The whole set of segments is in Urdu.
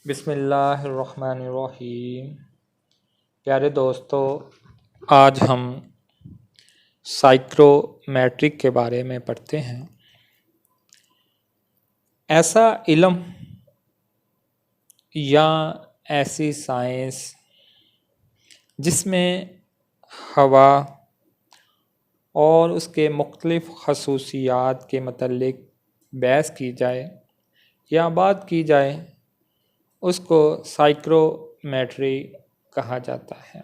بسم اللہ الرحمن الرحیم۔ پیارے دوستو، آج ہم سائیکرومیٹرک کے بارے میں پڑھتے ہیں۔ ایسا علم یا ایسی سائنس جس میں ہوا اور اس کے مختلف خصوصیات کے متعلق بحث کی جائے یا بات کی جائے، اس کو سائیکرومیٹری کہا جاتا ہے۔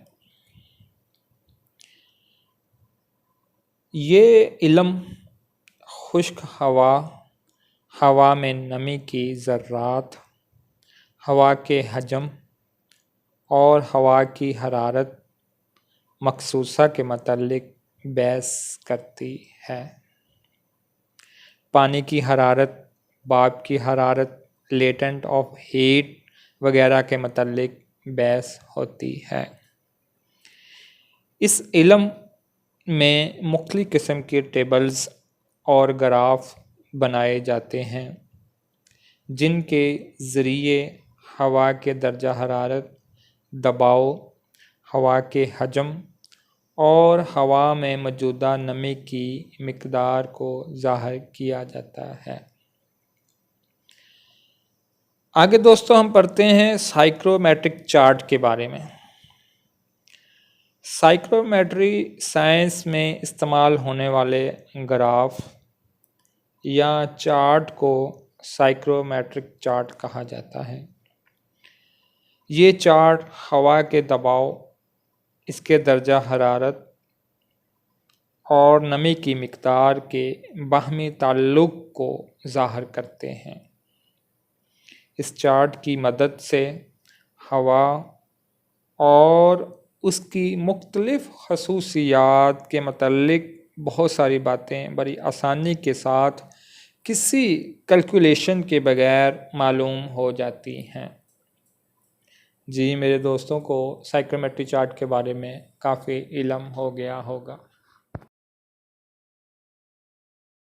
یہ علم خشک ہوا میں نمی کی ذرات، ہوا کے حجم اور ہوا کی حرارت مخصوصہ کے متعلق بحث کرتی ہے۔ پانی کی حرارت، بھاپ کی حرارت، لیٹنٹ آف ہیٹ وغیرہ کے متعلق بحث ہوتی ہے۔ اس علم میں مختلف قسم کے ٹیبلز اور گراف بنائے جاتے ہیں، جن کے ذریعے ہوا کے درجہ حرارت، دباؤ، ہوا کے حجم اور ہوا میں موجودہ نمی کی مقدار کو ظاہر کیا جاتا ہے۔ آگے دوستو ہم پڑھتے ہیں سائیکرومیٹرک چارٹ کے بارے میں۔ سائیکرومیٹری سائنس میں استعمال ہونے والے گراف یا چارٹ کو سائیکرومیٹرک چارٹ کہا جاتا ہے۔ یہ چارٹ ہوا کے دباؤ، اس کے درجہ حرارت اور نمی کی مقدار کے باہمی تعلق کو ظاہر کرتے ہیں۔ اس چارٹ کی مدد سے ہوا اور اس کی مختلف خصوصیات کے متعلق بہت ساری باتیں بڑی آسانی کے ساتھ کسی کیلکولیشن کے بغیر معلوم ہو جاتی ہیں۔ جی میرے دوستوں کو سائیکرومیٹری چارٹ کے بارے میں کافی علم ہو گیا ہوگا۔